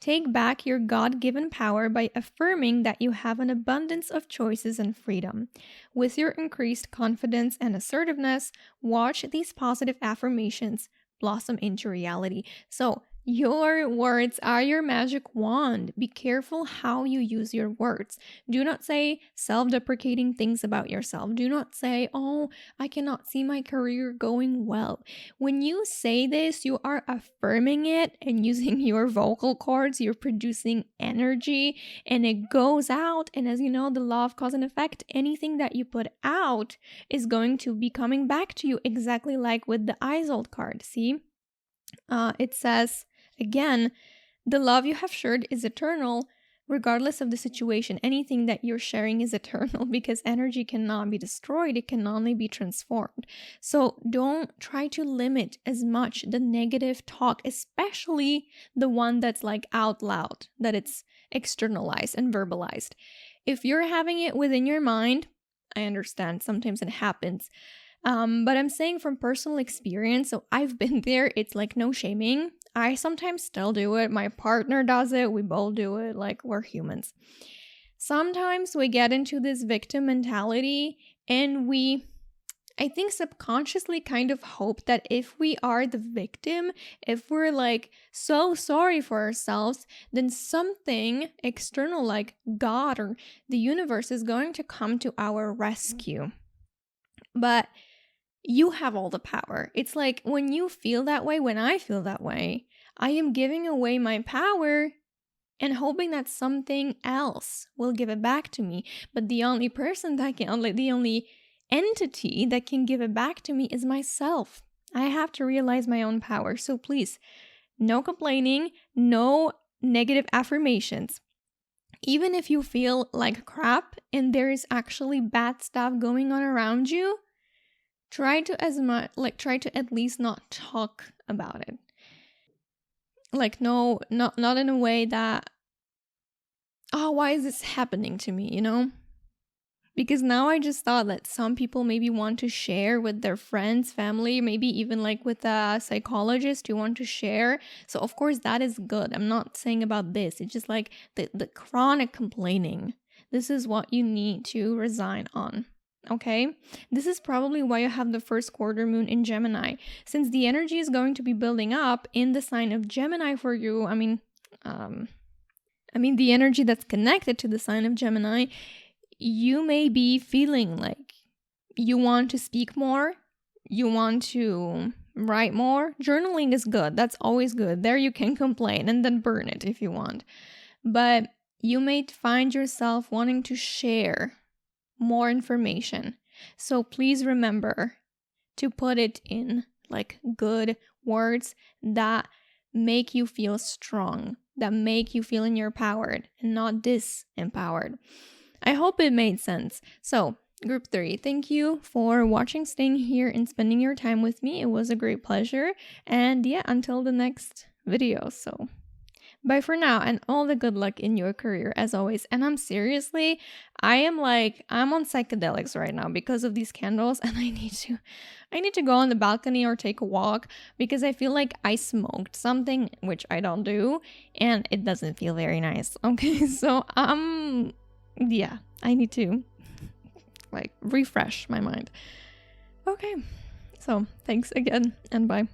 Take back your God-given power by affirming that you have an abundance of choices and freedom. With your increased confidence and assertiveness, watch these positive affirmations blossom into reality. So your words are your magic wand. Be careful how you use your words. Do not say self-deprecating things about yourself. Do not say, oh, I cannot see my career going well. When you say this, you are affirming it, and using your vocal cords, you're producing energy, and it goes out. And as you know, the law of cause and effect, anything that you put out is going to be coming back to you, exactly like with the Isolde card. See? It says, again, the love you have shared is eternal, regardless of the situation. Anything that you're sharing is eternal, because energy cannot be destroyed. It can only be transformed. So don't try to limit as much the negative talk, especially the one that's like out loud, that it's externalized and verbalized. If you're having it within your mind, I understand sometimes it happens. But I'm saying from personal experience, so I've been there. It's like no shaming. I sometimes still do it. My partner does it. We both do it. Like, we're humans. Sometimes we get into this victim mentality, and I think subconsciously kind of hope that if we are the victim, if we're like so sorry for ourselves, then something external like God or the universe is going to come to our rescue. But you have all the power. It's like when you feel that way, when I feel that way, I am giving away my power and hoping that something else will give it back to me. But the only entity that can give it back to me is myself. I have to realize my own power. So please, no complaining, no negative affirmations. Even if you feel like crap and there is actually bad stuff going on around you, try to at least not talk about it. Like, no, not in a way that, oh, why is this happening to me, you know? Because now I just thought that some people maybe want to share with their friends, family, maybe even like with a psychologist you want to share. So of course that is good. I'm not saying about this. It's just like the chronic complaining. This is what you need to resign on. Okay? This is probably why you have the first quarter moon in Gemini. Since the energy is going to be building up in the sign of Gemini for you, I mean the energy that's connected to the sign of Gemini, you may be feeling like you want to speak more, you want to write more. Journaling is good. That's always good. There you can complain and then burn it if you want. But you may find yourself wanting to share more information. So please remember to put it in like good words that make you feel strong, that make you feel empowered and not disempowered. I hope it made sense. So, group 3, thank you for watching, staying here, and spending your time with me. It was a great pleasure. And yeah, until the next video. So, bye for now, and all the good luck in your career as always. And I'm on psychedelics right now because of these candles, and I need to go on the balcony or take a walk because I feel like I smoked something, which I don't do, and it doesn't feel very nice. Okay, so yeah, I need to like refresh my mind. Okay, so thanks again and bye.